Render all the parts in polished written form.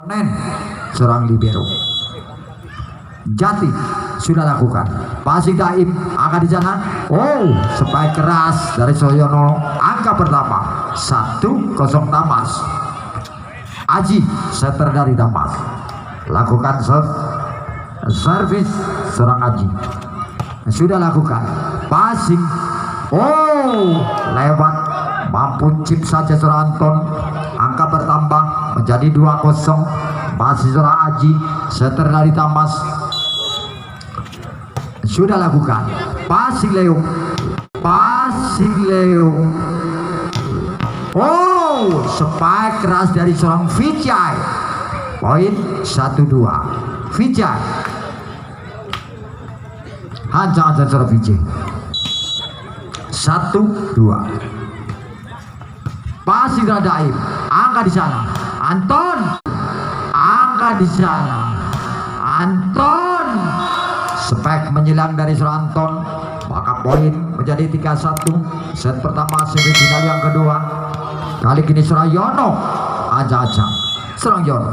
Nen seorang libero. Jati sudah lakukan. Passing Daim angka di sana. Oh, spike keras dari Soyono. Angka pertama 1-0 Tamas. Aji setter dari Tamas. Lakukan servis seorang Aji. Sudah lakukan. Passing. Oh, lewat. Mampu chip saja seorang Anton. Angka bertambah menjadi 2-0. Masih seorang Aji setter dari Tamas. Sudah lakukan. Passing Leo. Passing Leo. Oh, spike keras dari seorang Vijay. Poin 1-2 Vijay. Hancang-hancang seorang Vijay. 1-2. Passing dari Daim. Angka di sana. Anton. Angka di sana. Anton. Spek menyilang dari seorang Anton. Maka poin menjadi 3-1. Set pertama semifinal yang kedua. Kali ini seorang Yono. Aja-aja seorang Yono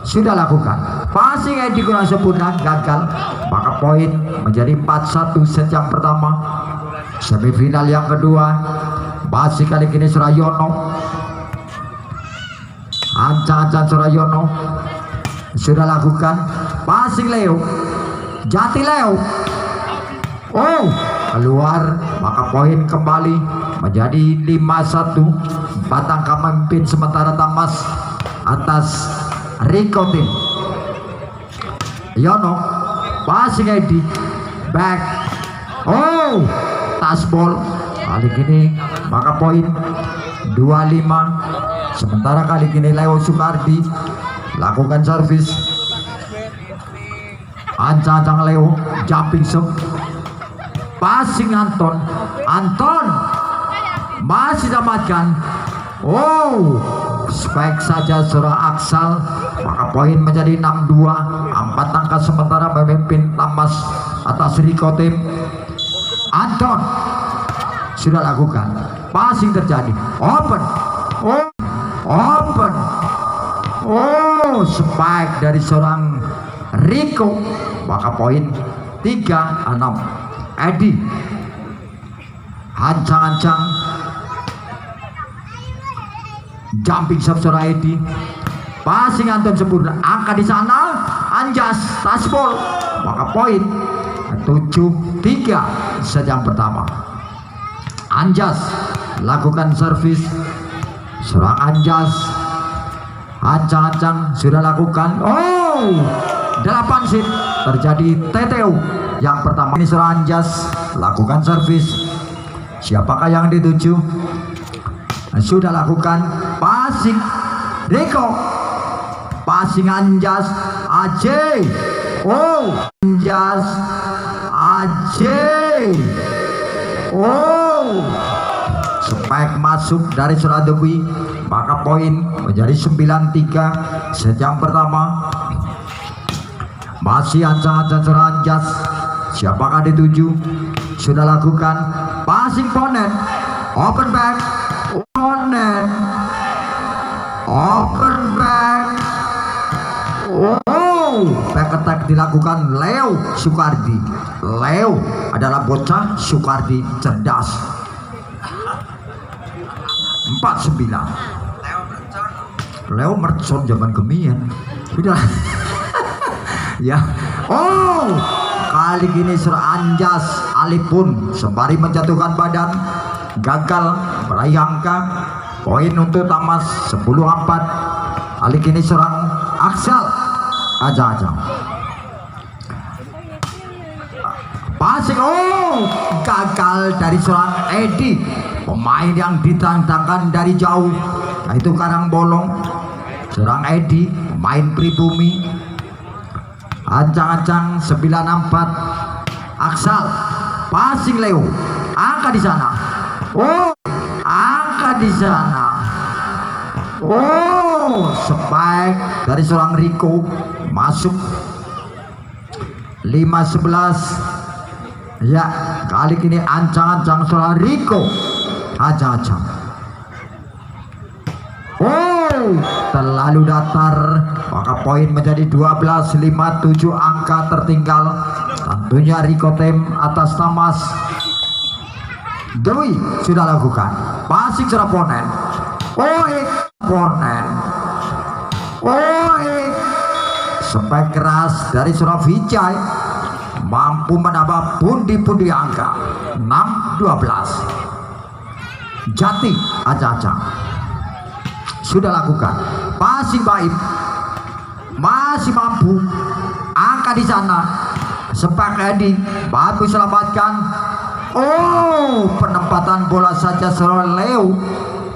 sudah lakukan. Passing Edi kurang sempurna, gagal. Maka poin menjadi 4-1 set yang pertama. Semifinal yang kedua. Masih kali ini seorang Yono. Ancang-ancang seorang Yono sudah lakukan. Passing Leo. Jati Leo. Oh, keluar. Maka poin kembali menjadi 5-1. 4 angka memimpin sementara Tamas atas Rico Tim. Yono. Passing Edi. Back. Oh, tasbol. Kali ini maka poin 25. Sementara kali ini Leo Sukardi lakukan servis. Ancang-ancang Leo jumping shot. Passing Anton. Anton masih dapatkan. Oh, spike saja seorang Aksal. Maka poin menjadi 6-2. 4 angka sementara memimpin Tamas atas Rico Tim. Anton sudah lakukan. Passing terjadi. Open. Oh, open. Oh, spike dari seorang Rico. Maka poin 3-6. Edi. Hancang-hancang. Jumping shot seorang Edi. Passing Anton sempurna. Angka di sana. Anjas. Tasbol. Maka poin 7-3 sejam pertama. Anjas lakukan servis. Seorang Anjas. Ancang-ancang sudah lakukan. Oh, 8 set. Terjadi TTO yang pertama. Ini seorang Anjas lakukan servis. Siapakah yang dituju? Sudah lakukan. Passing Rico. Passing Anjas. Ajay. Oh, Anjas. Ajay. Oh, spike masuk dari Suradewi. Maka poin menjadi 9-3 sejam pertama. Masih ancang-ancang seorang Anjas. Siapakah dituju? Sudah lakukan. Passing Ponen. Open back. Ponen. Open back. Oh, back attack dilakukan Leo Sukardi. Leo adalah bocah Sukardi cerdas. 49. Leo mercon zaman gemian. Sudah. Ya. Oh, kali ini Sir Anjas Alipun sembari menjatuhkan badan gagal meraih angka. Poin untuk Tamas 10-4. Kali ini seorang Aksal. Aja-aja. Passing. Oh, gagal dari seorang Edi. Pemain yang ditantangkan dari jauh, yaitu Karangbolong. Seorang Edi, pemain pribumi. Ancang-ancang 9-4. Aksal. Passing Leo. Angka di sana. Oh, angka di sana. Oh, spike dari seorang Rico masuk. 5-11. Ya, kali ini ancang-ancang seorang Rico. Ancang-ancang. Oh, terlalu datar, maka poin menjadi 12-57, angka tertinggal. Tentunya Rico Tem atas Tamas. Dewi sudah lakukan passing seorang ponen. Ponen. Spek keras dari seorang Vijay mampu menambah pundi-pundi angka 6-12. Jati acak-acak sudah lakukan passing baik, masih mampu angka di sana. Spek Edi bagus selamatkan. Penempatan bola saja seorang Leo,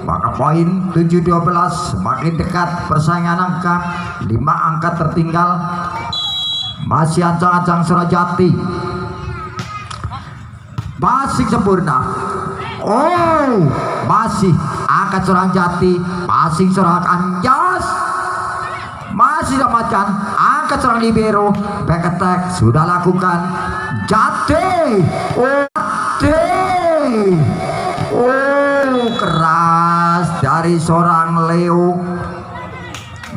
maka poin 7-12, semakin dekat persaingan angka. 5 angka tertinggal. Masih ancang-ancang Surajati. Masih sempurna. Masih angkat seorang Jati. Passing seorang Anjas. Masih dapatkan angkat seorang libero. Back attack sudah lakukan. Jati. Keras dari seorang Leo,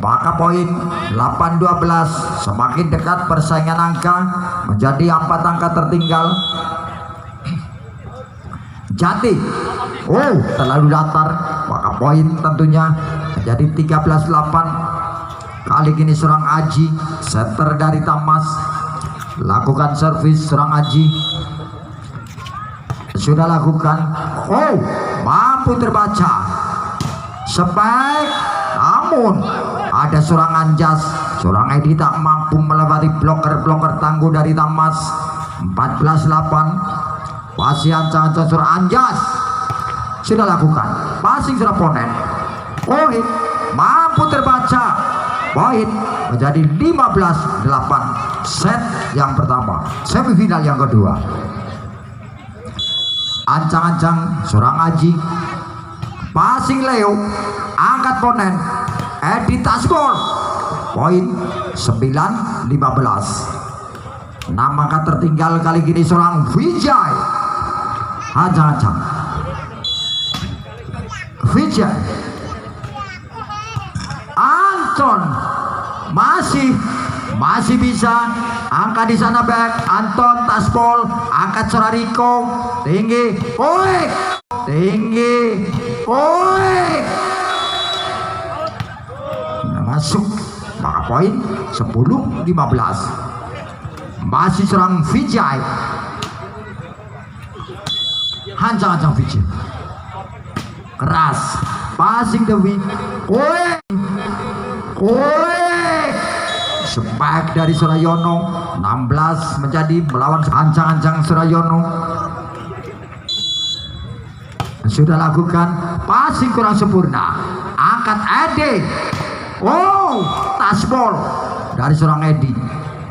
maka poin 8-12, semakin dekat persaingan angka menjadi 4 angka tertinggal. Jati terlalu datar, maka poin tentunya menjadi 13-8. Kali ini seorang Aji, setter dari Tamas, lakukan servis. Seorang Aji sudah lakukan. Mampu terbaca sebaik, namun ada seorang Anjas. Seorang Edi tak mampu melewati bloker tangguh dari Tamas. 14-8. Masih ancang-ancang seorang Anjas sudah lakukan passing seorang ponen. Mampu terbaca. Poin menjadi 15-8. Set yang pertama, semifinal yang kedua. Ancang-ancang seorang Aji, passing Leo, angkat ponen. Edi Tasbol. Poin 9-15. 6 angka tertinggal. Kali ini seorang Vijay. Ancang-ancang Vijay. Anton masih bisa angkat di sana. Back Anton Tasbol, angkat seorang Rico tinggi. Masuk, maka poin 10-15. Masih serang Vijay. Ancang-ancang Vijay, keras passing Dewi. Sepak dari Surayono. 16 menjadi melawan ancang-ancang Surayono. Sudah lakukan passing kurang sempurna. Angkat Edi. Tasbol dari seorang Edi.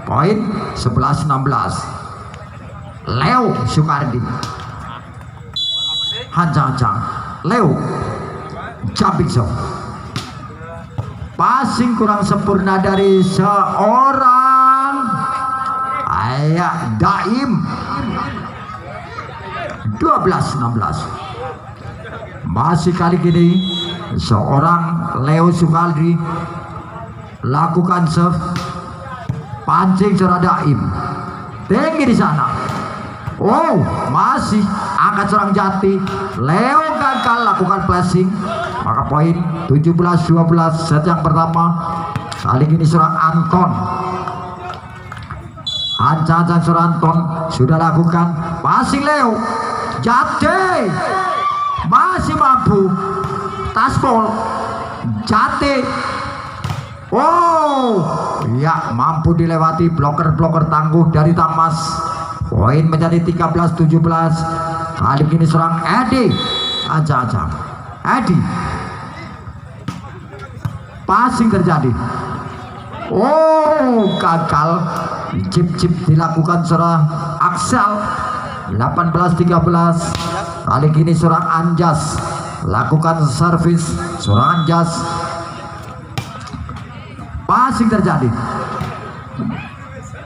Poin 11-16. Leo Sukardi. Ancang-ancang Leo jumping shot. Passing kurang sempurna dari seorang Daim. 12-16. Masih kali ini seorang Leo Sukaldi lakukan serve, pancing seorang Daim tinggi di sana. Masih angkat seorang Jati. Leo gagal lakukan flashing, maka poin 17-12. Set yang pertama. Kali ini seorang Anton. Ancang-ancang seorang Anton sudah lakukan passing Leo. Jati masih mampu. Tasbol Jati. Mampu dilewati bloker tangguh dari Tamas. Poin menjadi 13-17. Kali ini serang Edi. Ancang-ancang Edi. Passing terjadi. Gagal. Chip dilakukan seorang Axel. 18-13. Kali ini seorang Anjas lakukan servis. Seorang Anjas. Passing terjadi.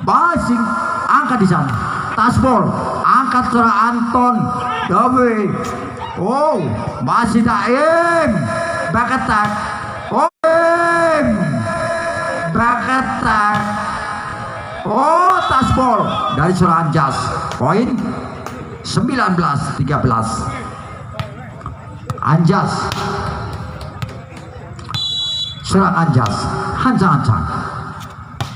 Passing angkat di sana. Tasbol angkat seorang Anton Dewi. Masih Daim. Back attack. attack. Oh, tasbol dari seorang Anjas. Poin 19-13. Anjas. Serang Anjas. Hancang-hancang.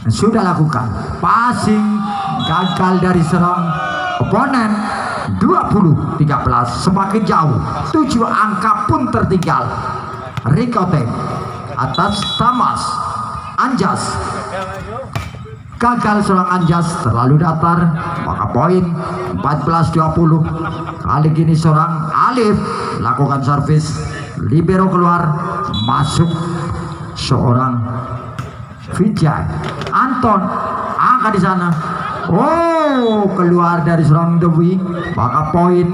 Sudah lakukan passing, gagal dari serang oponen. 20-13, semakin jauh. 7 angka pun tertinggal. Rikote atas Tamas. Anjas gagal, serang Anjas terlalu datar, maka poin 14-20. Kali ini seorang Alif lakukan servis, libero keluar, masuk seorang Vijay. Anton angkat di sana. Oh, keluar dari seorang Dewi, maka poin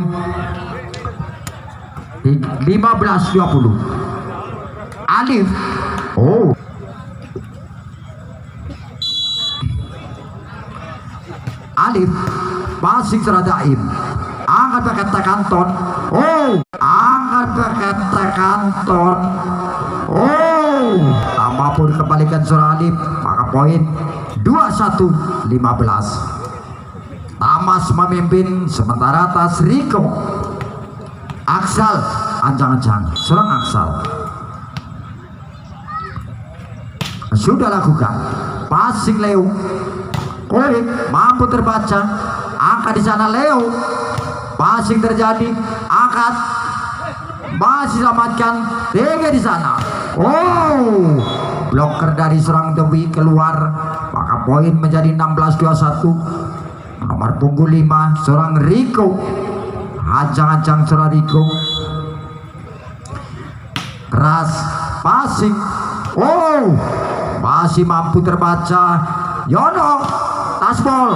15-20. Alif. Oh, Alif passing seradaim, angkat pakai Anton. Oh, angkat pakai Anton. Oh, tambah pun kembalikan seorang Alif, maka poin 21-15. Tamas memimpin, sementara atas Riko. Aksal ancang-ancang, serang Aksal. Sudah lakukan passing Leo. Korik mampu terbaca, angkat di sana Leo. Passing terjadi, angkat, masih selamatkan, tiga di sana. Oh, bloker dari serang Dewi keluar, maka poin menjadi 16-21. Nomor punggung 5 seorang Riko. Ancang-ancang seorang Riko. Keras passing. Oh, masih mampu terbaca Yono. Tasbol,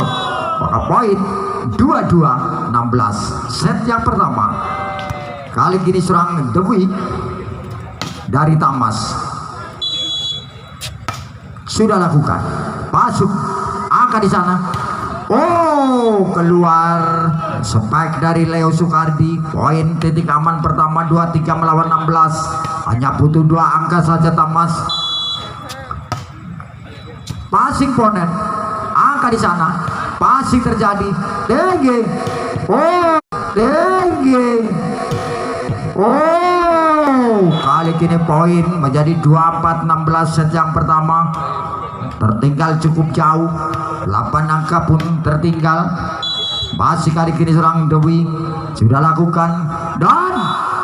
maka poin 22-16. Set yang pertama. Kali ini serang Dewi dari Tamas. Sudah lakukan masuk, angkat di sana. Oh, keluar spike dari Leo Sukardi. Poin titik aman pertama 23 melawan 16. Hanya butuh 2 angka saja Tamas. Passing ponen, angkat di sana. Passing terjadi, tinggi. Oh, tinggi. Oh, kali ini poin menjadi 24-16. Set yang pertama tertinggal cukup jauh, 8 angka pun tertinggal. Masih kali ini serang Dewi sudah lakukan dan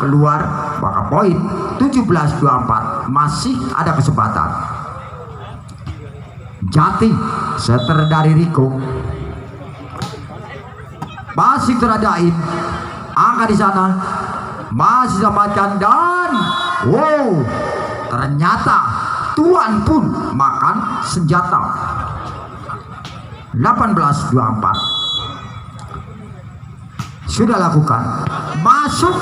keluar, maka poin 17-24. Masih ada kesempatan. Jati setter dari Riko. Masih teradain, angkat di sana, masih selamatkan dan wow, ternyata Tuan pun makan senjata. 18-24. Sudah lakukan masuk,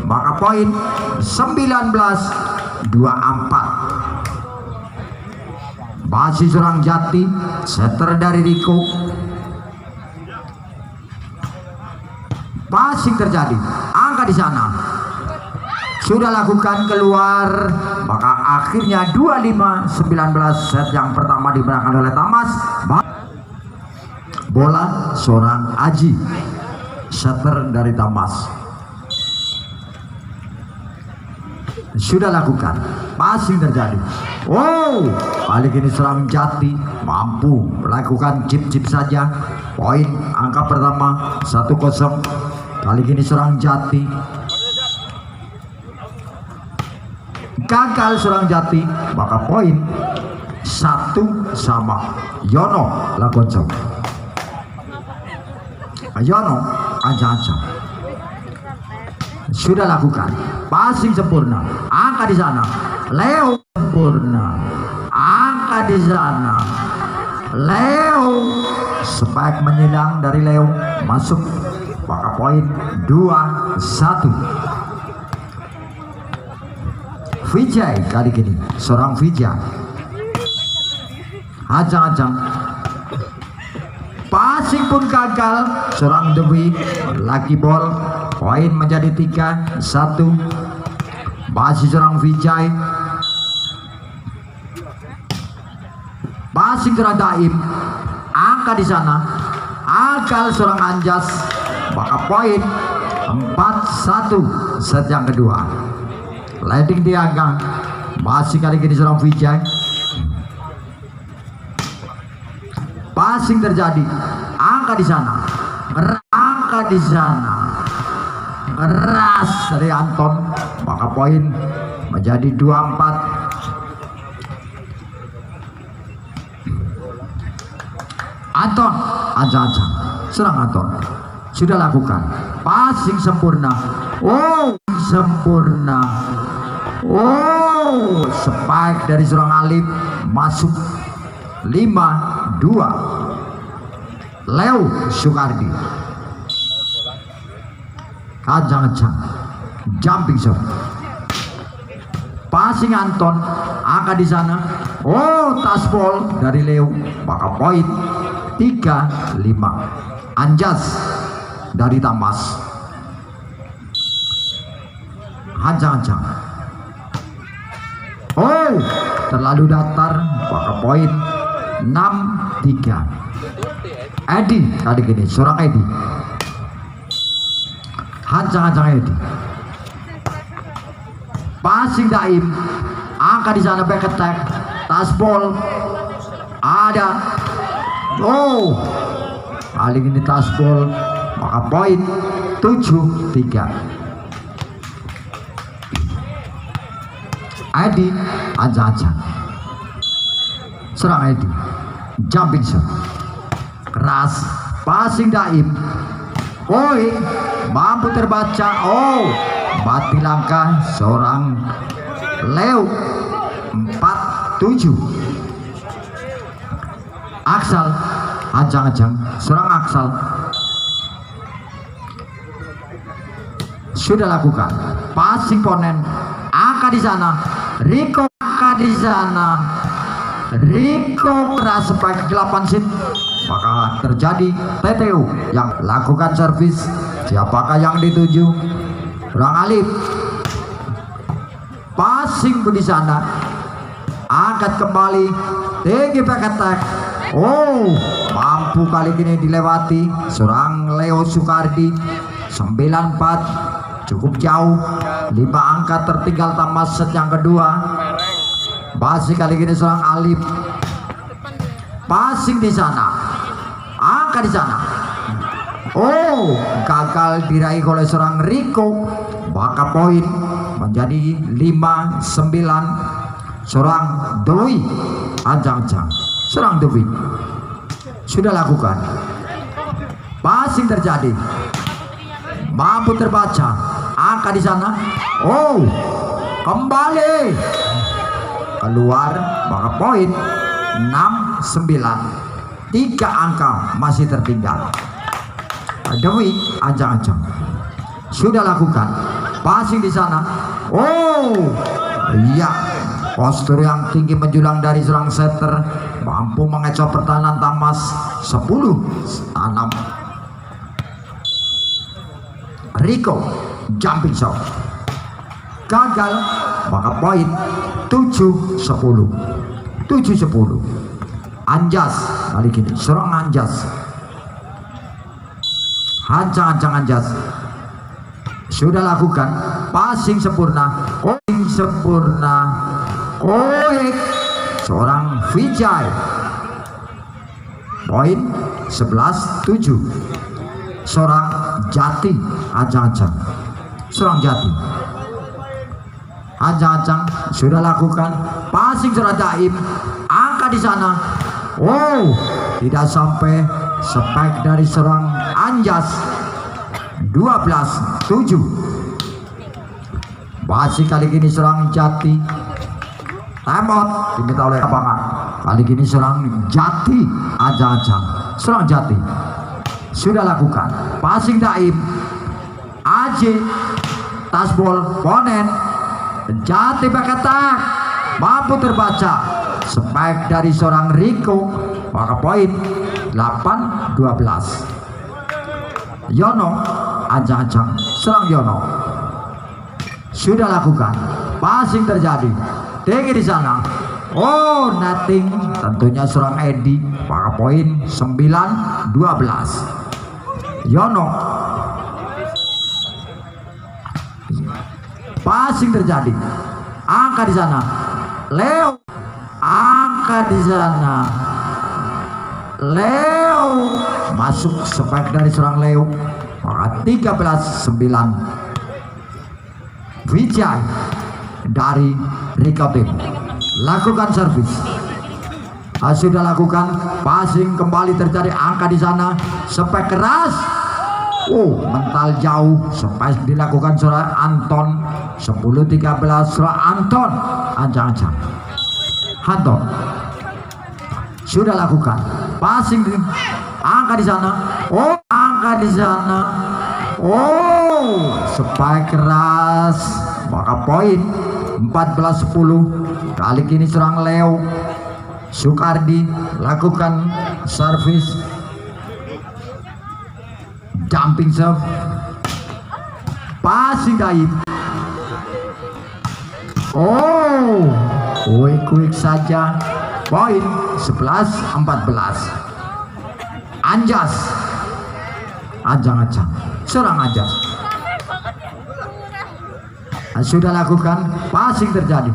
maka poin 19-24. Masih serang Jati, setter dari Riko. Passing terjadi, angkat di sana. Sudah lakukan keluar, maka akhirnya 25-19. Set yang pertama dimenangkan oleh Tamas. Bola seorang Aji, setter dari Tamas. Sudah lakukan passing terjadi. Oh, kali ini serang Jati mampu melakukan chip-chip saja. Poin angka pertama 1-0. Kali ini serang Jati gagal, serang Jati, maka poin 1 sama. Yono lakukan. Yono ancang-ancang. Sudah lakukan passing sempurna, angkat di sana. Leo sempurna, angkat di sana. Leo spike menyilang dari Leo, masuk, maka poin 2-1. Vijay kali ini seorang Vijay. Ancang-ancang, passing pun gagal, seorang Dewi. Lucky ball, poin menjadi 3-1. Masih serang Vijay. passing seorang Daim, angka di sana, akal seorang Anjas, maka poin 4-1 set yang kedua. Leading di angka, masih kali ini seorang Vijay. Passing terjadi, angka di sana, angka di sana, keras dari Anton, maka poin menjadi 2-4. Anton, aja-aja, serang Anton, sudah lakukan, passing sempurna, oh sempurna, oh spike dari seorang Alif masuk 5-2. Leo Sukardi, ajang-ajang, jumping shot, passing Anton, angka di sana, oh taspol dari Leo, maka poin 3-5. Anjas dari Tamas, ajang-ajang, oh terlalu datar, maka poin 6-3. Edi kali ini seorang Edi, hancang-hancang Edi, passing Daim, angka di sana, back attack, tasbol ada, oh kali ini tasbol, maka poin 7-3. Edi hancang-hancang, serang Edi, jumping shot, keras, passing Daim, oi mampu terbaca, oh mati langkah seorang Leo 4-7. Aksal, ajang-ajang, seorang Aksal sudah lakukan, passing ponen, angka di sana, Riko angka di sana, Riko keras spike 8 sit, maka terjadi TTU yang lakukan servis. Siapakah yang dituju? Orang Alif, passing di sana, angkat kembali, tinggi back attack, oh mampu kali ini dilewati seorang Leo Sukardi. 9-4, cukup jauh, 5 angka tertinggal Tamas set yang kedua. Masih kali ini seorang Alif, passing di sana, angka di sana, oh gagal diraih oleh seorang Riko, maka poin menjadi 5-9. Seorang Dwi, ajang-ajang, seorang Dwi sudah lakukan, passing terjadi, mampu terbaca, angka di sana, oh kembali keluar, maka poin 6-9. 3 angka masih tertinggal. Dewi ajang-ajang sudah lakukan, passing di sana, oh iya, postur yang tinggi menjulang dari seorang setter, mampu mengecoh pertahanan Tamas 10-6. Riko jumping shot gagal, maka poin 7-10. 7-10. Anjas kali ini seorang Anjas, hancang-hancang Anjas sudah lakukan, passing sempurna, passing sempurna, seorang Vijay, poin 11-7. Seorang Jati, ajang-ajang, seorang Jati, ajang-ajang sudah lakukan, passing seorang Daim, angka di sana, oh tidak sampai, spike dari seorang Anjas 12-7. Masih kali ini seorang Jati, timeout diminta oleh lapangan. Kali ini seorang Jati, ajang-ajang, seorang Jati sudah lakukan, passing Daim, Aji, tasbol ponen, Jati back attack, mampu terbaca, spike dari seorang Riko, maka poin 8-12. Yono, ajang-ajang, serang Yono sudah lakukan, passing terjadi, tinggi di sana, Oh, nothing. Tentunya seorang Edi. Maka poin 9-12. Yono. Passing terjadi. Angka di sana. Leo. Angka di sana. Leo masuk spike dari seorang Leo. Maka 13-9. Vijay dari Rika Tim lakukan servis. Sudah lakukan passing kembali terjadi. Angka di sana. Spike keras. Mental jauh. Spike dilakukan seorang Anton. 10-13 seorang Anton. Ancang-ancang. Anton sudah lakukan passing. Angka di sana. Angka di sana. Spike keras. Maka poin 14-10. Kali ini serang Leo. Sukardi lakukan servis. Jumping serve. Passing Daib. Quick saja. Poin 11-14. Anjas. Ajang-ajang. Serang Anjas. Sudah lakukan passing terjadi.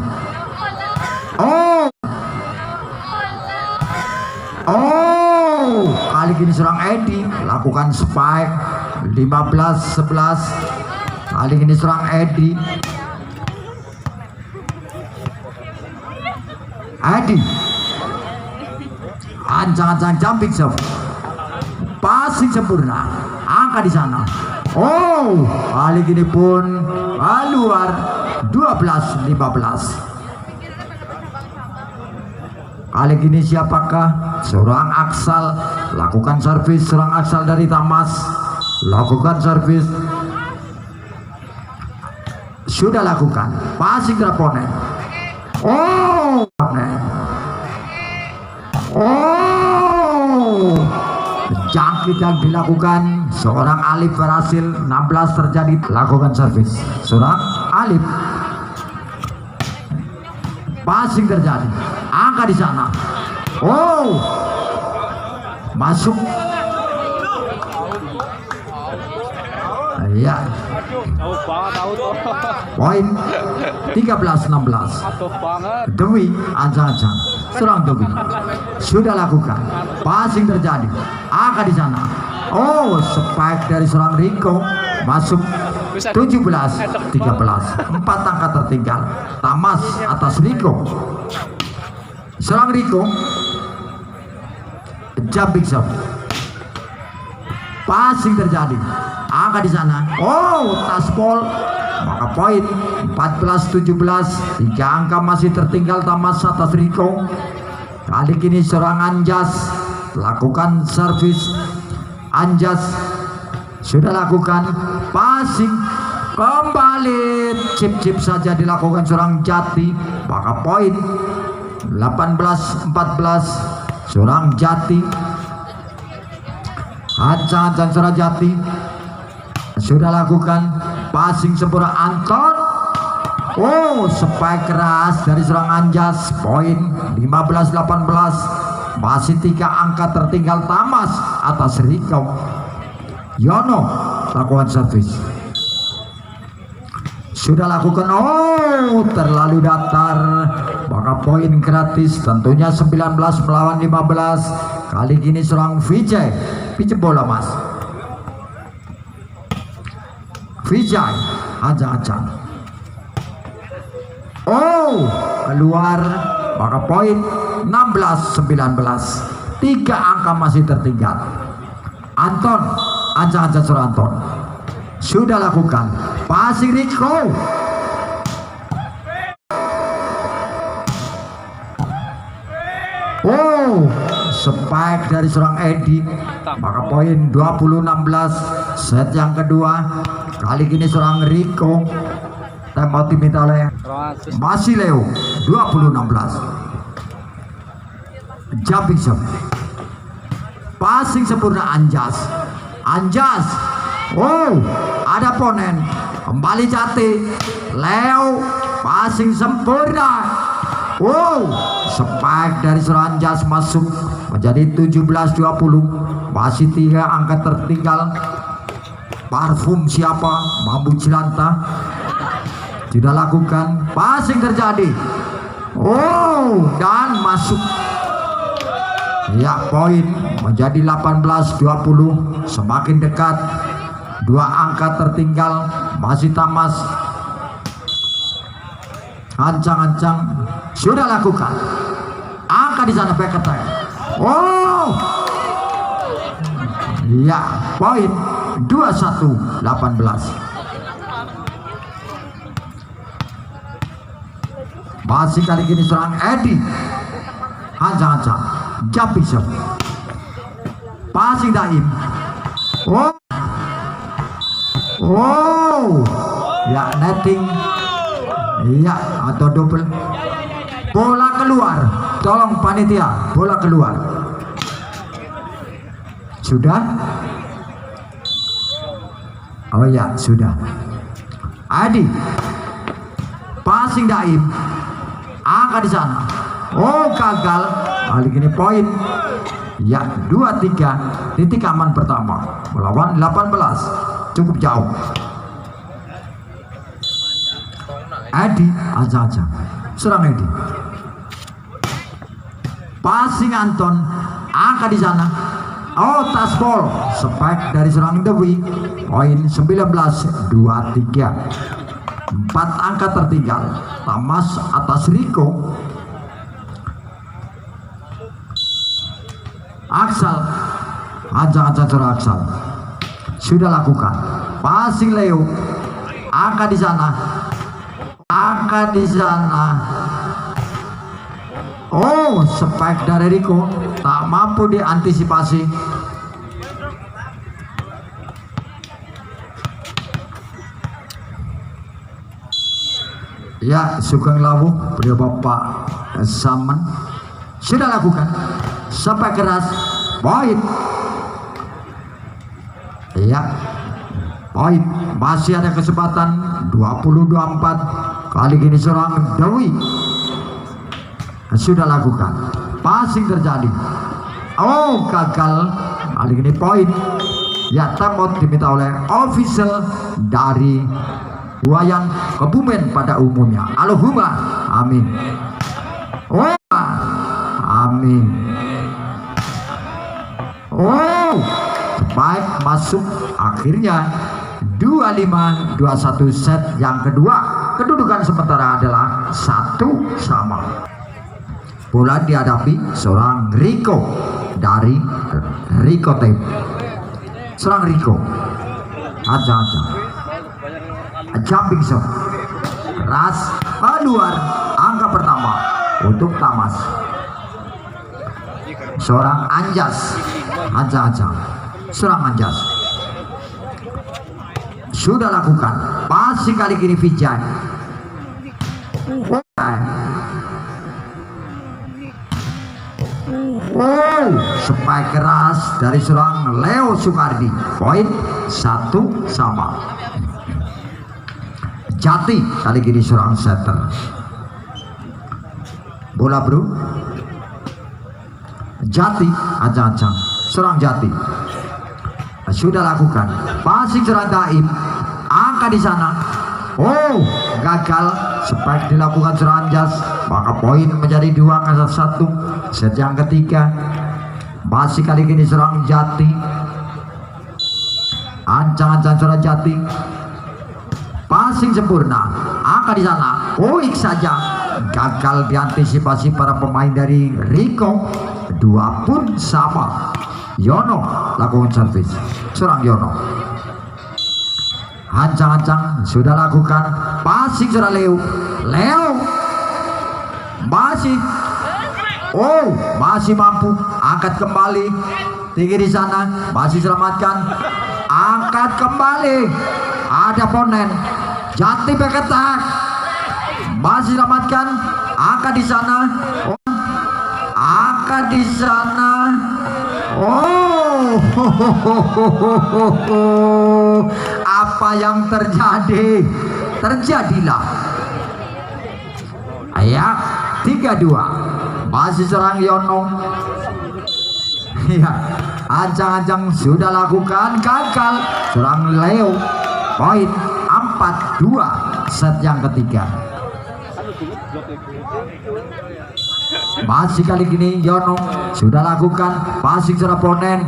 Kali ini serang Edi lakukan spike. 15-11. Kali ini serang Edi. Ancang-ancang jumping serve. Passing sempurna. Angka di sana. Kali ini pun keluar 12-15. Kali ini siapakah? Seorang Aksal lakukan servis. Seorang Aksal dari Tamas lakukan servis. Sudah lakukan passing ke opponent. Jangkit yang dilakukan seorang Alif berhasil. 16 terjadi. Lakukan servis seorang Alif. Passing terjadi. Angka di sana. Masuk. Ya. Poin 13-16. Dewi ancang-ancang. Serang Dewi. Sudah lakukan. Passing terjadi. Angka di sana. Spike dari seorang Rico. Masuk 17-13. 4 angka tertinggal. Tamas atas Rico. Serang Rico. Jumping serve. Passing terjadi. Angka di sana. Taspol. Maka poin 14-17. 3 angka masih tertinggal Tamas atas Rico. Kali ini seorang Anjas lakukan servis. Anjas sudah lakukan passing kembali. Chip saja dilakukan seorang Jati. Maka poin 18-14. Seorang Jati. Ancang-ancang seorang Jati. Sudah lakukan passing sempurna Anton. Spike keras dari seorang Anjas. Poin 15-18. Masih 3 angka tertinggal Tamas atas Rico. Yono lakukan servis. Sudah lakukan. Terlalu datar. Maka poin gratis. Tentunya 19 melawan 15. Kali ini seorang Vijay. Pinjam bola mas. Vijay ancang-ancang. Keluar. Maka poin 16-19. 3 angka masih tertinggal. Anton ancang-ancang seorang Anton. Sudah lakukan passing Rico. Spike dari seorang Edi. Maka poin 20-16. Set yang kedua. Kali ini seorang Rico. Tempat diminta oleh masih Leo. 20-16. Jumping serve. Passing sempurna Anjas. Ada ponen. Kembali Jati. Leo passing sempurna. Wow, spike dari serangan Jas masuk menjadi 17-20. Masih 3 angka tertinggal. Parfum siapa? Mambu Cilanta. Tidak lakukan. Passing terjadi. Oh, dan masuk. Ya, poin menjadi 18-20. Semakin dekat. 2 angka tertinggal. Masih Tamas. Ancang-ancang sudah lakukan. Angka di sana back attack. Oh, ya, poin 21-18. Masih kali ini serang Edi. Ancang-ancang jumping shot. Passing Daim. Oh, ya, netting. Iya, atau double. Bola keluar. Tolong panitia, bola keluar. Sudah? Oh ya, sudah. Adi. Passing Daim. Angka di sana. Oh, gagal. Kali ini poin. Ya, 2-3. Titik aman pertama. Melawan 18. Cukup jauh. Edi, aja-aja. Serang Edi. Passing Anton. Angka di sana. Oh, tas ball. Spike dari serang Dewi. Poin 19-23. 4 angka tertinggal. Tamas atas Riko. Aksal. Aja-aja serang Aksal. Sudah lakukan. Passing Leo. Angka di sana. Angka di sana. Oh, spike dari Riko tak mampu diantisipasi. Ya, Sugeng Lawu beliau Bapak Saman sudah lakukan. Sampai keras. Poin. Ya, poin. Masih ada kesempatan. 20-24. Kali ini serang Dewi. Sudah lakukan. Passing terjadi. Oh, gagal. Kali ini poin. Ya, timeout diminta oleh official dari Wayan Kebumen pada umumnya. Allahumma amin. Oh, amin. Oh, baik, masuk. Akhirnya 25-21 set yang kedua. Kedudukan sementara adalah 1-1. Bola dihadapi seorang Riko dari Riko Tape. Serang Riko. Aja-aja. Jumping shot. Ras keluar. Angka pertama untuk Tamas. Seorang Anjas. Aja-aja. Serang Anjas. Sudah lakukan. Passing kali ini Vijay. Oh, spike keras dari seorang Leo Sukardi. Poin 1-1. Jati kali ini seorang setter. Bola bro. Jati, aja-aja. Seorang Jati. Sudah lakukan. Passing seorang Daim. Angka di sana. Oh, gagal. Spike dilakukan serangan Jas. Maka poin menjadi 2-1. Set yang ketiga. Masih kali ini serang Jati. Ancang-ancang seorang Jati. Passing sempurna. Angka di sana. Oh, saja. Gagal diantisipasi para pemain dari Riko. 2 pun sama. Yono lakukan servis. Serang Yono. Ancang-ancang sudah lakukan. Passing serang Leo. Leo masih. Oh, masih mampu. Angkat kembali. Tinggi di sana. Masih selamatkan. Angkat kembali. Ada ponen. Jati beketak. Masih selamatkan. Angkat di sana. Oh. Angkat di sana. Oh, apa yang terjadi? Terjadilah. Ya, 3-2. Masih serang Yono. Ya, ancang-ancang sudah lakukan, gagal. Serang Leo. Poin 4-2 set yang ketiga. Masih kali ini Yono sudah lakukan passing serang ponen.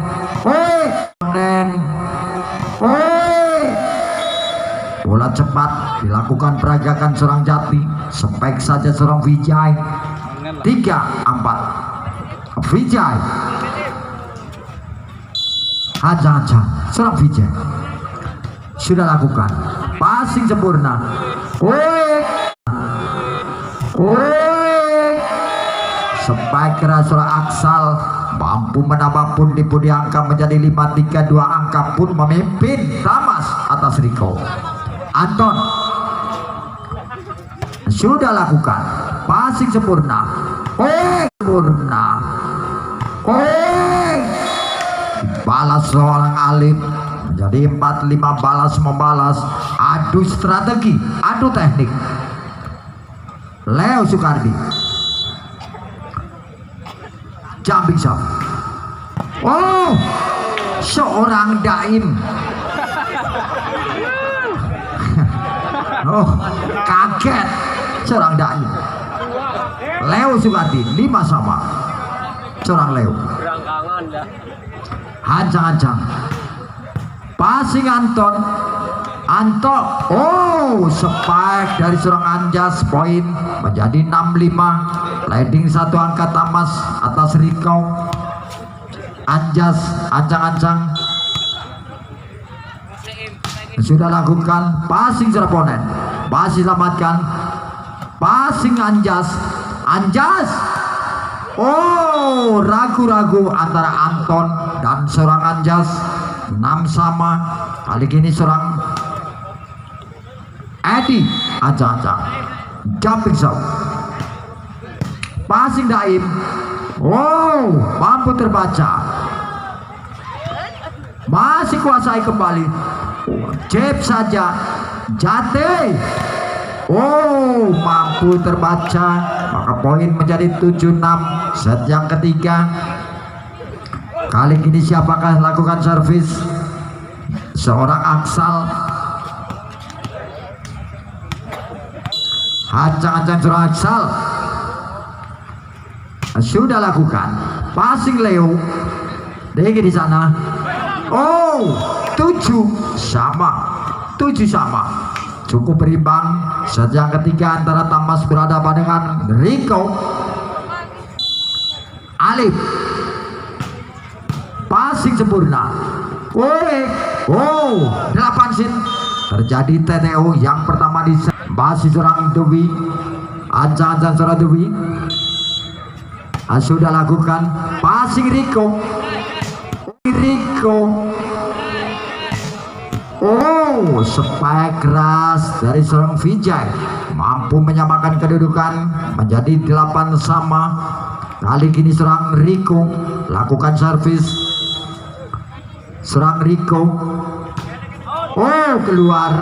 Bola cepat dilakukan peragakan serang Jati. Spek saja serang Vijay. 3-4. Vijay. Ancang-ancang serang Vijay. Sudah lakukan passing sempurna. Spek keras serang Aksal mampu menambah pundi-pundi angka menjadi 5-3-2. Angka pun memimpin Tamas atas Riko. Anton sudah lakukan passing sempurna. Balas seorang Alif menjadi 4-5. Balas membalas. Adu strategi, adu teknik. Leo Sukardi. Jumping shot. Seorang Daim. Kaget seorang Daim. Leo Sukardi 5-5. Seorang Leo. Ancang-ancang passing Anton. Spike dari seorang Anjas. Poin menjadi 6-5. Leading 1 angka Tamas atas Riko. Anjas ancang-ancang sudah lakukan passing serang ponen. Masih selamatkan passing Anjas. Ragu-ragu antara Anton dan seorang Anjas. 6-5. Kali ini seorang Edi. Ancang-ancang jumping shot. Passing Daim. Mampu terbaca. Masih kuasai kembali. Jeb saja Jati. Mampu terbaca. Maka poin menjadi 7-6 set yang ketiga. Kali ini siapakah lakukan servis? Seorang Aksal. Ancang-ancang seorang Aksal sudah lakukan passing Leo. Degi di sana. 7-7. Cukup berimbang. Set yang ketiga antara Tamas berhadapan dengan Riko. Alif. Passing sempurna. 8 sin. Terjadi TTO yang pertama di masih seorang Dewi. Ancang-ancang seorang Dewi. Sudah lakukan passing Riko. Spike keras dari seorang Vijay mampu menyamakan kedudukan menjadi 8-5. Kali ini serang Riko lakukan servis. Serang Riko. Keluar.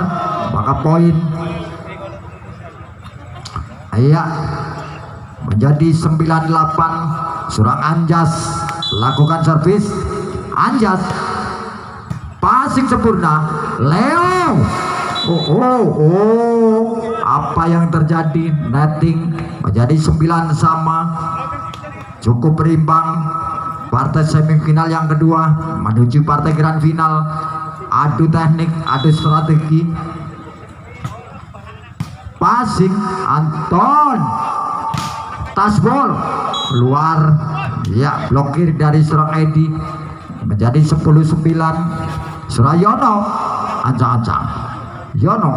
Maka poin menjadi 9-8. Serang Anjas lakukan servis. Anjas passing sempurna. Leo. Apa yang terjadi? Netting menjadi 9-5. Cukup berimbang. Partai semifinal yang kedua menuju partai grand final. Adu teknik, adu strategi. Passing Anton. Tasbol keluar. Blokir dari seorang Edi. Menjadi 10-9. Seorang Yono. Ancang-ancang Yono.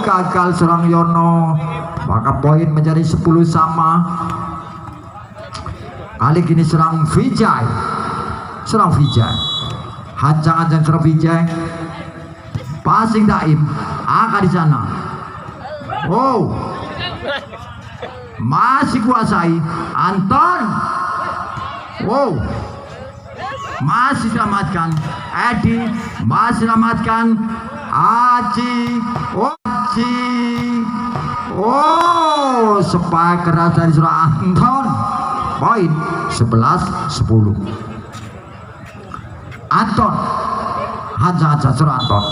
Gagal serang Yono. Maka poin menjadi 10-5. Kali ini serang Vijay. Ancang-ancang serang Vijay. Passing Daim. Angka di sana. Masih kuasai Anton. Masih selamatkan Edi. Masih selamatkan Aji. Oh, spike keras dari seorang Anton. Poin 11-10. Anton, Hansa seorang Anton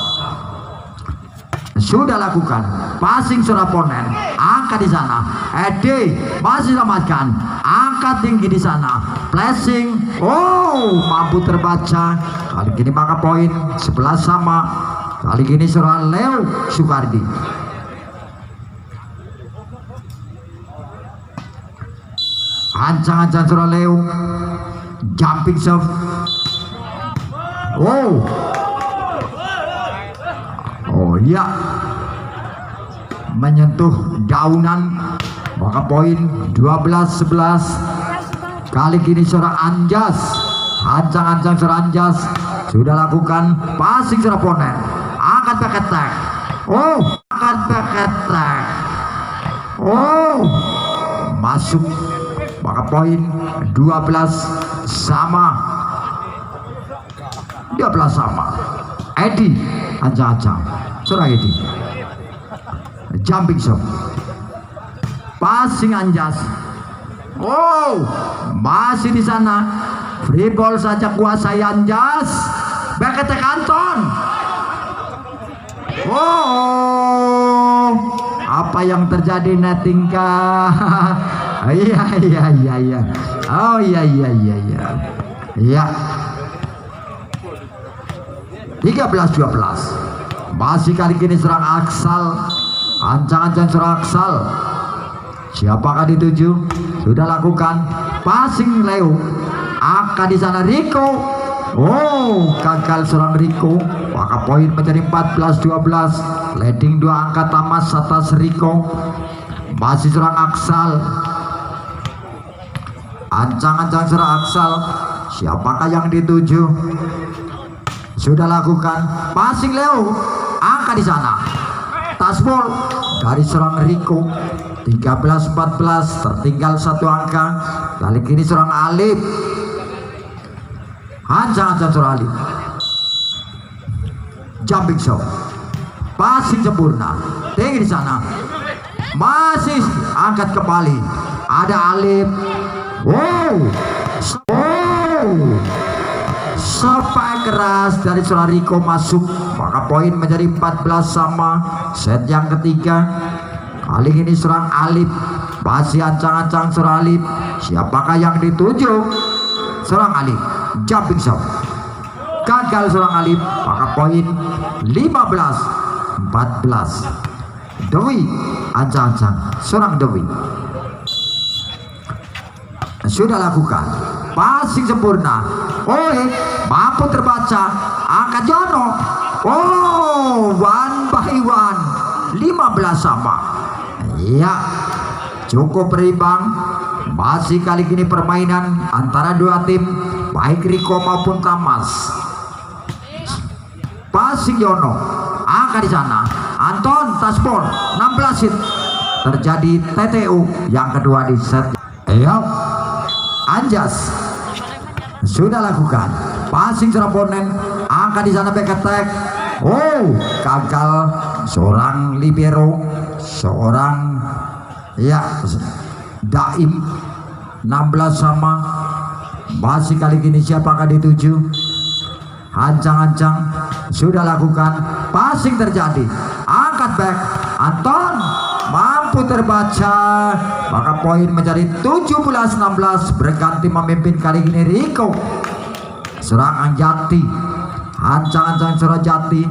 sudah lakukan passing seorang oponen, angkat di sana. Edi masih selamatkan, angkat tinggi di sana, flashing. Oh, mampu terbaca. Kali ini maka poin 11 sama. Kali ini seorang Leo Sukardi. Ancang-ancang seorang Leo, jumping serve. Oh iya, menyentuh daunan, maka poin 12-11. Kali ini seorang Anjas, ancang-ancang seorang Anjas sudah lakukan passing seorang oponen, angkat back attack. Angkat back attack. Masuk, maka poin 12 sama. 12 sama. Edi ancang-ancang seorang Edi, jumping shot, passing Anjas. Masih di sana, free ball saja kuasai Anjas, back attack Anton. Apa yang terjadi Natingka? Iya. Oh iya. 13-12. Masih kali ini serang Aksal, ancang-ancang serang Aksal. Siapakah dituju? Sudah lakukan passing Leo, angkat di sana Rico. Gagal serang Rico, maka poin menjadi 14-12. Leading 2 angka tamas atas Rico. Masih serang Aksal, ancang-ancang serang Aksal. Siapakah yang dituju? Sudah lakukan passing Leo, angka di sana. Tasbol dari serang Rico. 13-14, tertinggal 1 angka. Kali ini serang Alif, ancang-ancang serang Alif, jumping shot, passing sempurna, tinggi di sana. Masih angkat kembali. Ada Alif. Sampai keras dari seorang Rico masuk, maka poin menjadi 14 sama. Set yang ketiga. Kali ini serang Alif, masih ancang-ancang serang Alif. Siapakah yang dituju? Serang Alif, jumping shot, gagal serang Alif, maka poin 15-14. Dewi ancang-ancang serang Dewi. Sudah lakukan passing sempurna. Mampu terbaca, angkat Jono. 1 by 1, 15 sama. Ya, cukup berimbang. Masih kali ini permainan antara dua tim, baik Rico maupun Tamas. Passing Jono, angkat di sana. Anton Tasbol 16 hit. Terjadi TTU yang kedua di set. Anjas sudah lakukan passing seorang oponen, angkat di sana back attack. Gagal seorang libero, seorang Daim. 16 sama. Masih kali ini siapakah dituju? Ancang-ancang sudah lakukan passing terjadi, angkat back Anton, mampu terbaca, maka poin menjadi 17-16. Berganti memimpin kali ini Rico. Serangan Jati, ancang-ancang serang Jati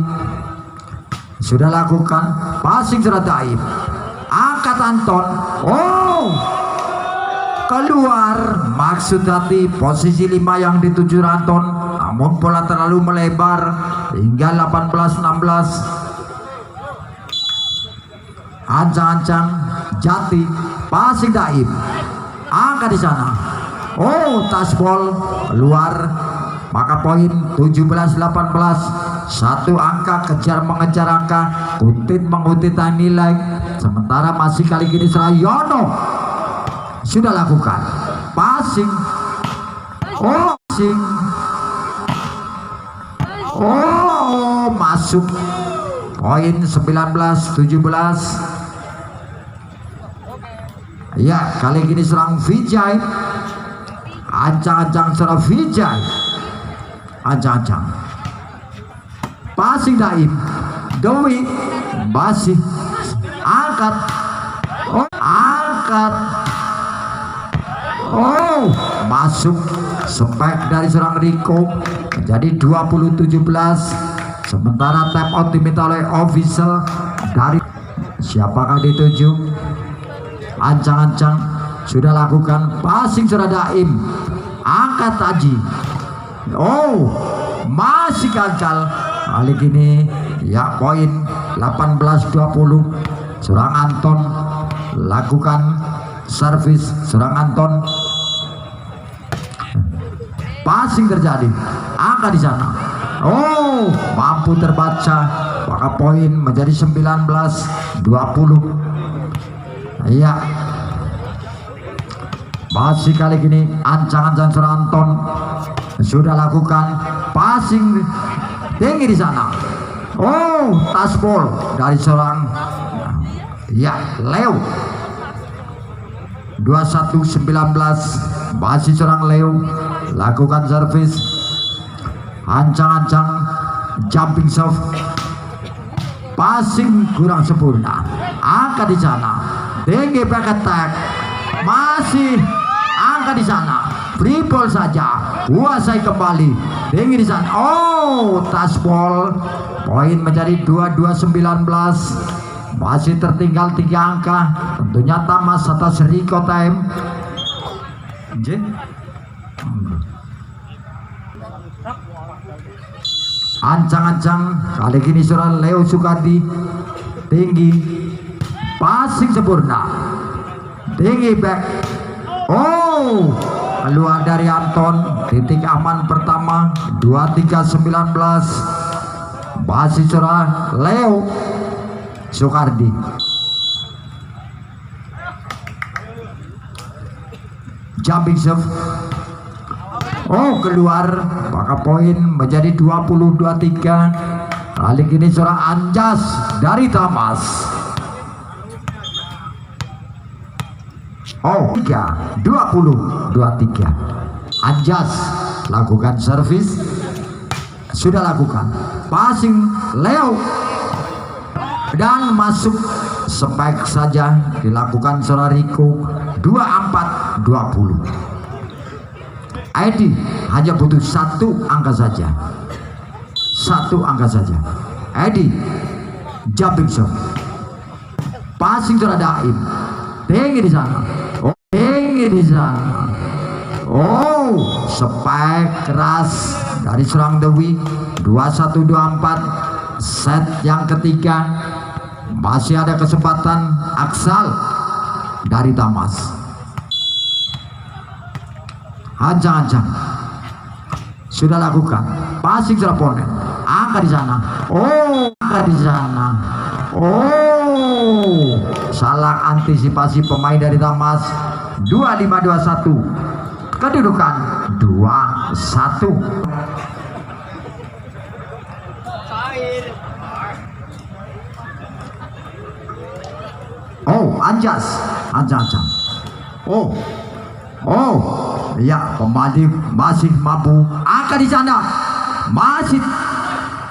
sudah lakukan passing serang Daim, angkat Anton. Keluar, maksud hati posisi 5 yang dituju Anton, namun bola terlalu melebar hingga 18-16. Ancang-ancang Jati, passing Daim, angkat di sana. Tasbol keluar, maka poin 17-18. 1 angka kejar mengejar angka, Kutit mengutita nilai. Sementara masih kali ini Serayono sudah lakukan passing. Masuk, poin 19-17. Ya, kali ini serang Vijay. Ancang-ancang serang Vijay. Ancang-ancang. Passing Daim. Dewi masih angkat. Oh, angkat. Oh, masuk spek dari serang Rico menjadi 20-17. Sementara tap out diminta oleh official dari siapakah dituju. Ancang-ancang sudah lakukan passing serang Daim. Angkat Aji. Oh, masih gagal. Kali ini ya poin 18-20. Serang Anton lakukan servis. Serang Anton passing terjadi. Angka di sana. Oh, mampu terbaca. Maka poin menjadi 19-20. Iya. Masih kali ini ancang-ancang serang Anton sudah lakukan passing tinggi di sana. Oh, taspol dari seorang ya Leo. 21-19 masih seorang Leo lakukan servis. Ancang-ancang jumping serve. Passing kurang sempurna. Angka di sana. Tinggi back attack. Masih angka di sana. Free ball saja. Kuasai kembali. Tinggi di sana. Oh, taspol. Poin menjadi 22-19. Masih tertinggal 3 angka. Tentunya Tamas atas Rico time. Ancang-ancang kali ini seorang Leo Sukardi. Tinggi. Passing sempurna. Tinggi back. Oh, keluar dari Anton. Titik aman pertama 23-19. Masih seorang Leo Sukardi. Jumping serve. Oh, keluar. Maka poin menjadi 20-23. Kali ini seorang Anjas dari Tamas. Oh, 20-23. Anjas lakukan servis. Sudah lakukan passing Leo dan masuk spike saja dilakukan seorang Rico. 24-20. Edi hanya butuh 1 angka saja. 1 angka saja. Edi jumping shot. Passing seorang Daim. Tinggi di sana. Oh, tinggi di sana. Oh, spike keras dari serang Dewi. 21-24. Set yang ketiga. Masih ada kesempatan Aksal dari Tamas. Ancang-ancang sudah lakukan passing oponen. Angka di sana. Oh, angka di sana. Oh, salah antisipasi pemain dari Tamas. 25-21. Kedudukan 2-1. Oh, Anjas. Ancang-ancang. Oh. Oh, ya, kembali masih mampu. Angka di sana. Masih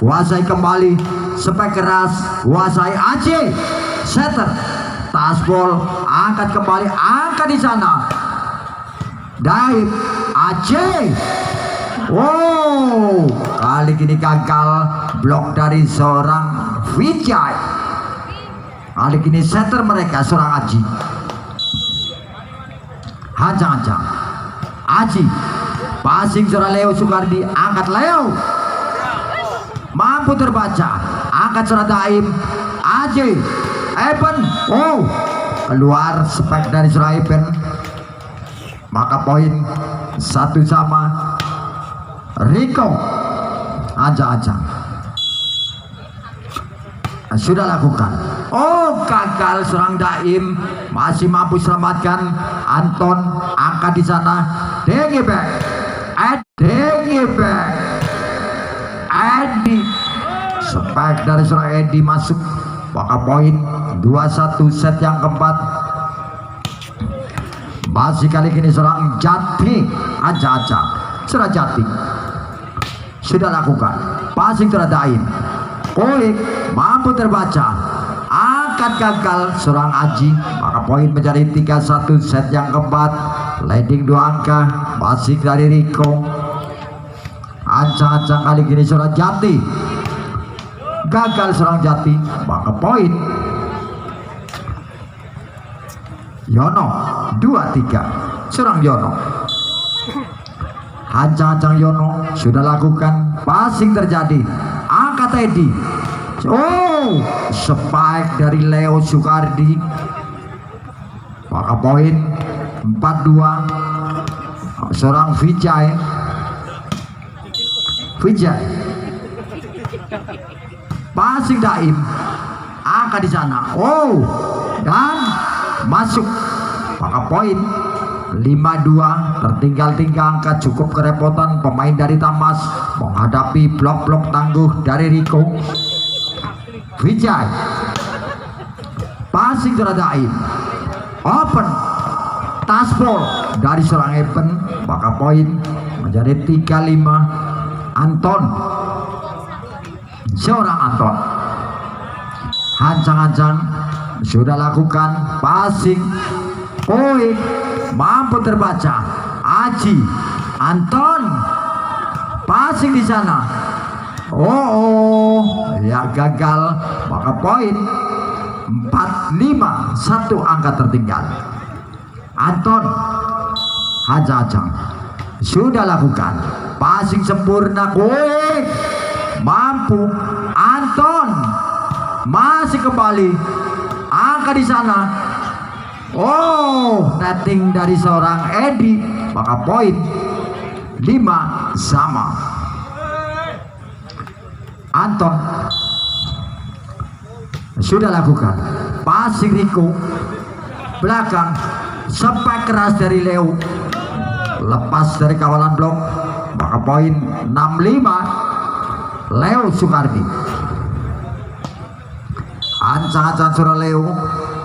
kuasai kembali. Spek keras. Kuasai Aceh. Setter. Taspol. Angkat kembali. Angka di sana. Daib. Aceh. Oh, kali ini gagal. Blok dari seorang Vijay. Kali ini setter mereka seorang Aji. Ancang-ancang Aji passing seorang Leo Sukardi. Angkat Leo. Mampu terbaca. Angkat seorang Daim. Aji Evan. Oh, keluar spek dari seorang Evan. Maka poin 1 sama. Rico. Ancang-ancang sudah lakukan. Oh, gagal serang Daim. Masih mampu selamatkan Anton. Angkat di sana. Tinggi back. Tinggi back. Edi. Spek dari serang Edi masuk. Maka poin 21 set yang keempat. Masih kali ini seorang Jati Aja-aja. Seorang Jati sudah lakukan passing teradain. Kulik mampu terbaca, angkat gagal seorang Aji, maka poin menjadi 3-1. Set yang keempat, leading 2 angka masih dari Riko. Ancang-ancang kali ini seorang Jati, gagal seorang Jati, maka poin Yono 2-3. seorang Yono, ancang-ancang Yono sudah lakukan passing terjadi, angkat Edi. Oh, spike dari Leo Sukardi, maka poin 4-2. Seorang Vijay passing Daim, angkat di sana. Oh, dan masuk, maka poin 5-2. Tertinggal 3 angka, cukup kerepotan pemain dari Tamas menghadapi blok-blok tangguh dari Riko. Vijay passing teradain, open taspol dari seorang Eben, maka poin menjadi 3-5. Anton, seorang Anton, ancang-ancang sudah lakukan passing, poin mampu terbaca. Aji, Anton passing di sana. Oh, ya gagal, maka poin 4-5. 1 angka tertinggal. Anton Aja-aja sudah lakukan passing sempurna, kuik mampu. Anton masih kembali, angka di sana. Oh, netting dari seorang Edi, maka poin 5-sama. Anton sudah lakukan passing Riko belakang, spike keras dari Leo, lepas dari kawalan blok, maka poin 6-5. Leo Sukardi, ancang-ancang seorang Leo,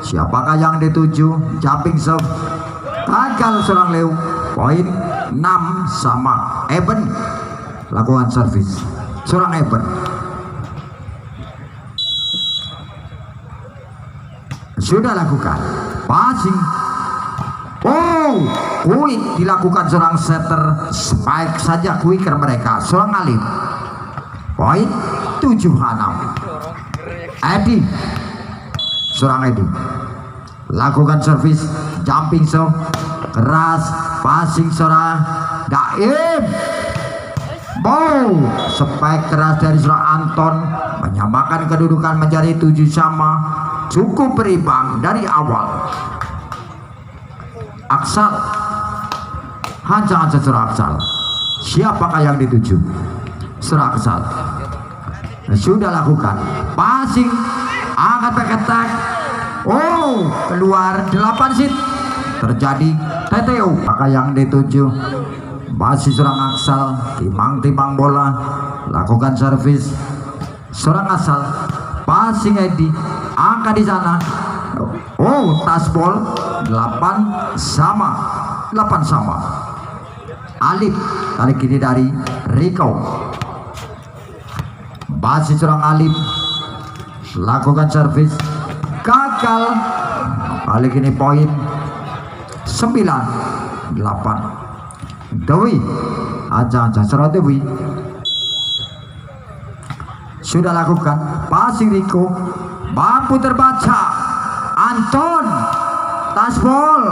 siapakah yang dituju? Jumping serve, gagal seorang Leo, poin 6-sama. Eben lakukan servis seorang Eben, sudah lakukan passing. Oh, quick dilakukan seorang setter, spike saja quicker mereka. Seorang Alif, poin 7-6. Edi, seorang Edi lakukan servis, jumping serve keras, passing seorang Daim. Wow, spike keras dari seorang Anton menyamakan kedudukan menjadi 7-sama. Cukup berimbang dari awal. Aksal, ancang-ancang seorang Aksal, siapakah yang dituju? Seorang Aksal sudah lakukan passing, angkat back attack. Oh, keluar 8 seat, terjadi TTO. Maka yang dituju masih seorang Aksal, timang-timang bola, lakukan servis seorang Aksal, passing Edi, angkat di sana. Oh, taspol 8-sama. Alif kali kiri dari Riko, masih seorang Alif lakukan servis, gagal. Kali ini poin 9-8. Dewi, aja seorang Dewi sudah lakukan passing Riko, mampu terbaca. Anton taspol,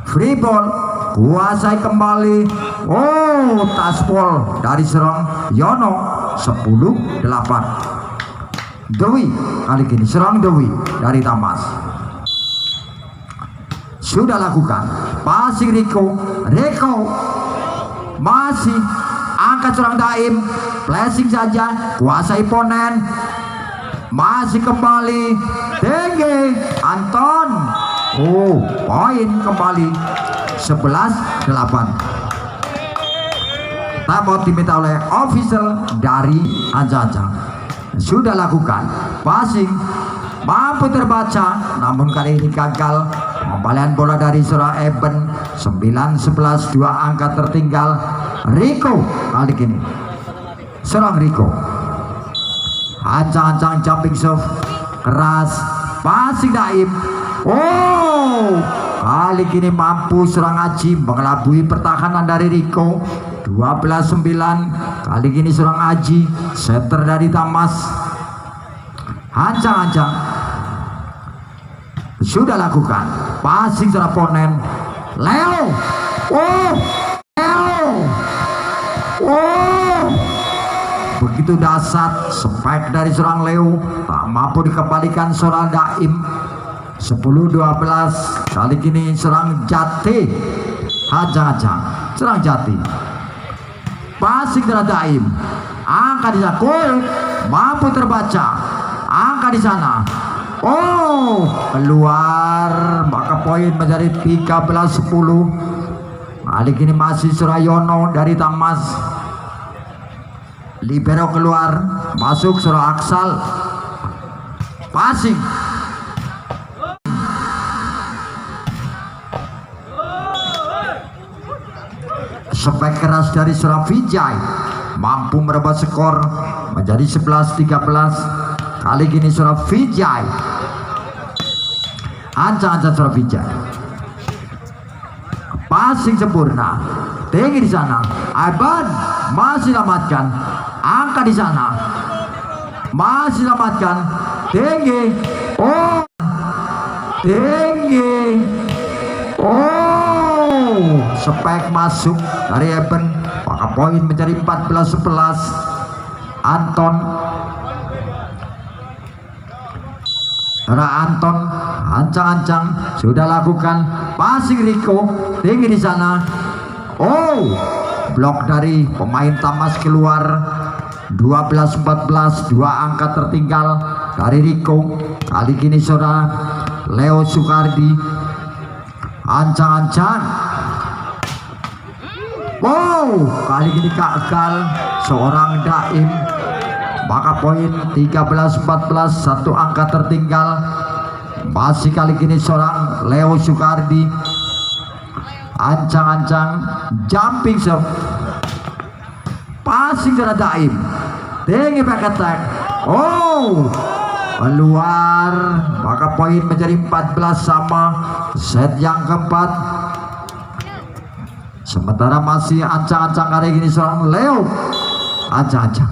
free ball, kuasai kembali. Oh, taspol dari serang Yono 10-8. Dewi kali ini serang Dewi dari Tamas sudah lakukan passing Riko masih angkat serang Daim, flashing saja, kuasai ponen, masih kembali tinggi Anton. Oh, poin kembali 11-8. Timeout diminta oleh official dari Aja-aja. Sudah lakukan passing, mampu terbaca, namun kali ini gagal Kembalian bola dari seorang Eben. 9-11, 2 angka tertinggal. Rico kali ini seorang Rico. Ancang-ancang jumping serve keras, passing Daim. Oh, kali ini mampu seorang Aji mengelabui pertahanan dari Rico. 12-9, kali ini seorang Aji, setter dari Tamas. Ancang-ancang sudah lakukan passing seorang oponen. Leo, oh, Leo, oh, begitu dahsyat spike dari seorang Leo, tak mampu dikembalikan seorang Daim. 10-12, kali ini serang Jati. Ancang-ancang serang Jati, passing dari Daim, angka di sana, mampu terbaca, angka di sana. Oh, keluar, maka poin menjadi 13-10. Kali ini masih Surayono dari Tamas. Libero keluar, masuk Surah Aksal, passing. Spek keras dari Surah Vijay, mampu merebut skor menjadi 11-13. Kali ini Surah Vijay, ancang-ancang Surah Vijay, passing sempurna, tinggi di sana. Iban masih selamatkan, angka di sana, masih selamatkan, tinggi, oh, tinggi, oh, spek masuk dari Eben, maka poin menjadi 14-11. Anton, ancang-ancang sudah lakukan passing Rico, tinggi di sana. Oh, blok dari pemain Tamas keluar. 12-14, 2 angka tertinggal dari Rico. Kali ini saudara Leo Sukardi, ancang-ancang. Wow, kali ini gagal seorang Daim, maka poin 13-14, 1 angka tertinggal. Masih kali ini seorang Leo Sukardi, ancang-ancang jumping serve, passing dari Daim, tinggi back attack. Oh, keluar, maka poin menjadi 14 sama. Set yang keempat. Sementara masih ancang-ancang kali ini seorang Leo, ancang-ancang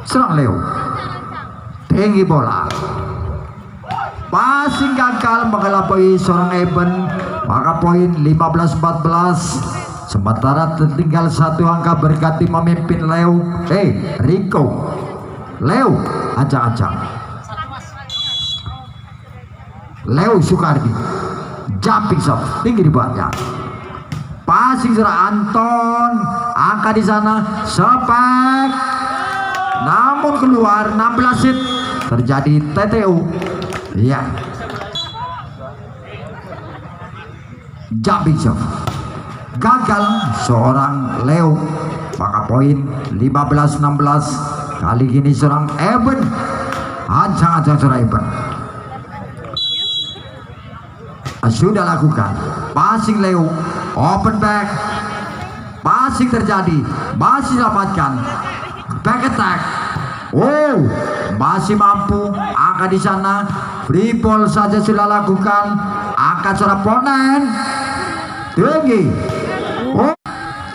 seorang Leo, tinggi bola, passing gagal mengelabui seorang Eben, maka poin 15-14. Sementara tertinggal 1 angka berganti memimpin Leo, Rico. Leo, ancang-ancang, Leo Sukardi, jumping shot, tinggi di bawahnya, passing serah Anton, angka di sana, spek, namun keluar. 16 hit, terjadi TTU. Ya, jumping shot gagal seorang Leo, maka poin 15-16. Kali ini seorang Eben, ancang-ancang seorang Eben sudah lakukan passing Leo, open back, passing terjadi, masih selamatkan, back attack. Oh, masih mampu, angka di sana, free ball saja sudah lakukan, angkat seorang ponen, tinggi, oh,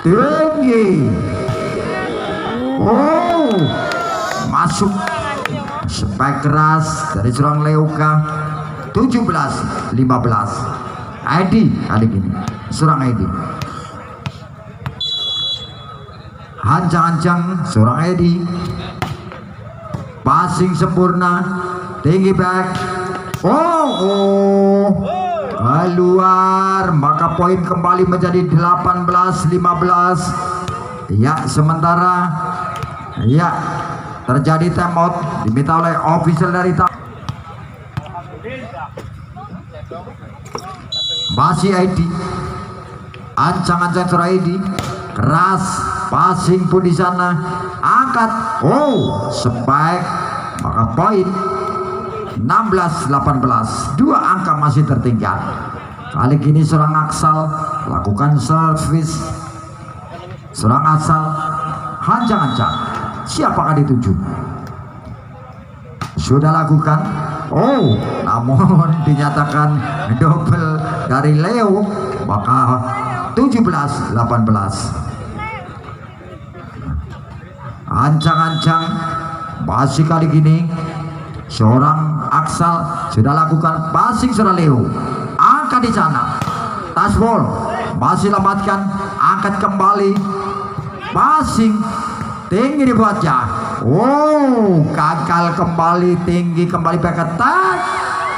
tinggi, oh, masuk, spek keras dari seorang Leuka. 17-15. Edi kali ini seorang Edi, ancang-ancang seorang Edi, passing sempurna, tinggi back. Oh, keluar, maka poin kembali menjadi 18-15. Ya, sementara ya terjadi timeout diminta oleh official dari masih ID, ancang-ancang seorang ID, keras, passing pun di sana, angkat, oh, spike, maka poin 16-18, 2 angka masih tertinggal. Kali ini seorang Aksal lakukan servis. Seorang Aksal hancang-hancang. Siapakah dituju? Sudah lakukan. Oh, namun dinyatakan double dari Leo. Maka 17-18. Ancang-ancang masih kali gini seorang Aksal sudah lakukan passing seorang Leo. Angkat di sana. Tasbol masih lambatkan, angkat kembali. Passing tinggi dibuatnya. Oh, gagal kembali, tinggi kembali back attack.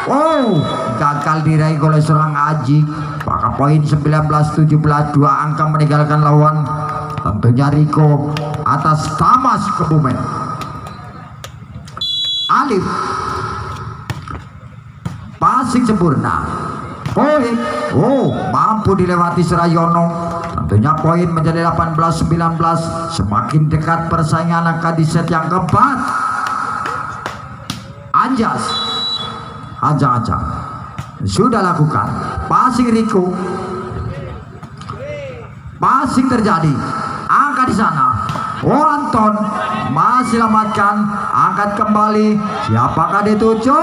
Oh, gagal diraih oleh seorang Aji. Maka poin 19-17, 2 angka meninggalkan lawan. Tentunya Riko atas Tamas Kebumen. Alif passing sempurna. Poin. Oh, mampu dilewati Serayono. Tentunya poin menjadi 18-19. Semakin dekat persaingan angka di set yang keempat. Anjas ancang-ancang sudah lakukan passing Riko. Passing terjadi. Angkat di sana. Oh, Anton masih lambatkan, angkat kembali. Siapakah dituju?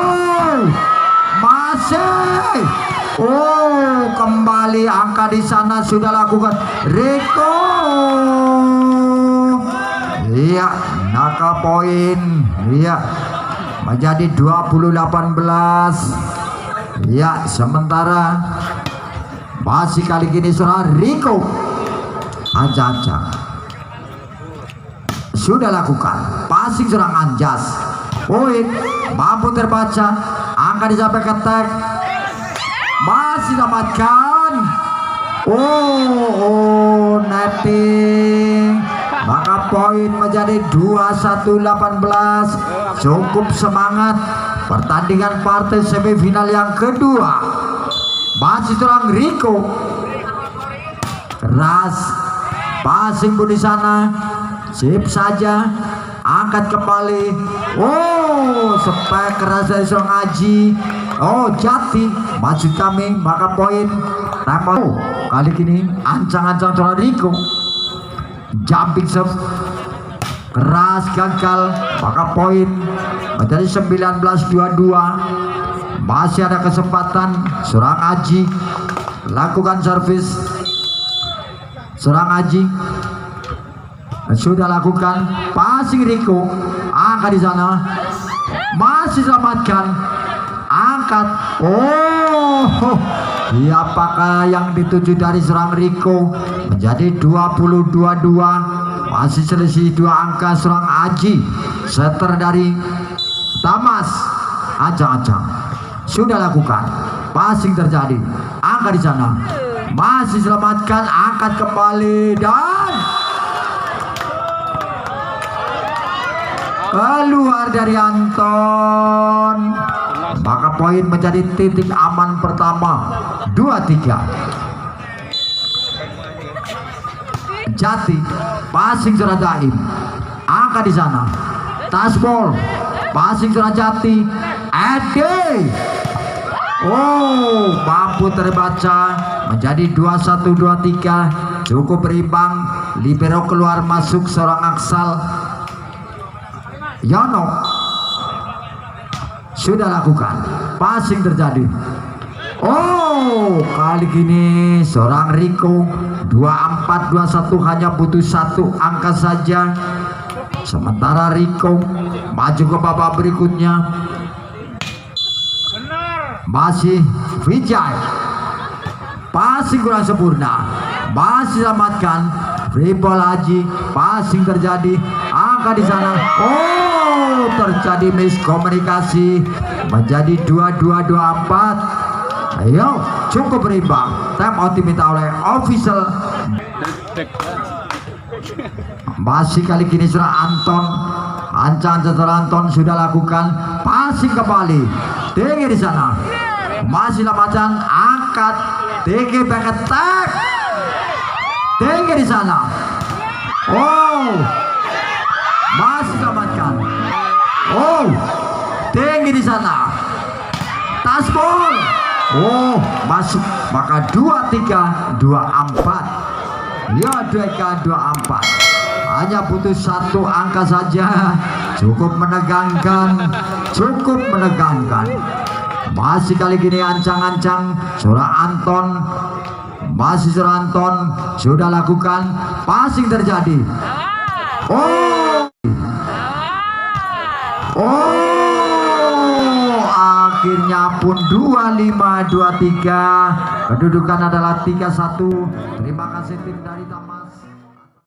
Masih. Oh, kembali angka di sana sudah lakukan Riko. Iya, naka poin. Iya, menjadi 20-18. Iya, sementara masih kali ini seorang Riko ancang-ancang sudah lakukan passing seorang Anjas. Poin mampu terbaca, angka dicapai ketek. Masih dapatkan. Oh, netting. Maka poin menjadi 21-18. Cukup semangat pertandingan partai semifinal yang kedua. Masih seorang Riko. Keras passing pun di sana. Sip saja, angkat kembali. Oh, spek keras dari seorang Aji. Oh, Jati maksud kami. Maka poin tempo kali ini ancang-ancang seorang Riko. Jumping serve keras gagal. Maka poin menjadi 19-22. Masih ada kesempatan seorang Aji lakukan servis. Seorang Aji sudah lakukan passing Riko. Angkat di sana. Masih selamatkan. Angkat. Oh, siapakah yang dituju dari serang Riko? Menjadi 20-22. Masih selisih 2 angka serang Aji. Setter dari Tamas. Ancang-ancang sudah lakukan passing terjadi. Angkat di sana. Masih selamatkan. Angkat kembali dan keluar dari Anton. Maka poin menjadi titik aman pertama 2-3. Jati passing seorang Daim. Angkat di sana. Tasbol passing seorang Jati. Ede. Oh, mampu terbaca menjadi 21-23. Cukup berimbang. Libero keluar masuk seorang Aksal. Yono sudah lakukan passing terjadi. Oh, kali ini seorang Riko 24-21 hanya butuh 1 angka saja. Sementara Riko maju ke babak berikutnya. Masih Vijay passing kurang sempurna. Masih selamatkan. Free ball Haji, passing terjadi. Angka di sana. Oh, terjadi miskomunikasi. Menjadi 22-24. Ayo, cukup berimbang. Time out diminta oleh official. Masih kali ini sudah Anton. Ancan setelah Anton sudah lakukan passing kembali. Tinggi di sana. Masih lamatan angkat. Tinggi back attack. Tinggi di sana. Oh, masih selamatkan. Oh, tinggi di sana. Tasbol. Oh, masuk. Maka 23, 24. Ya, 24. Hanya butuh satu angka saja. Cukup menegangkan. Cukup menegangkan. Masih kali gini ancang-ancang Surah Anton. Masih Surah Anton sudah lakukan. Passing terjadi. Oh. Oh, akhirnya pun 25-23. Kedudukan adalah 3-1. Terima kasih tim dari Tamas.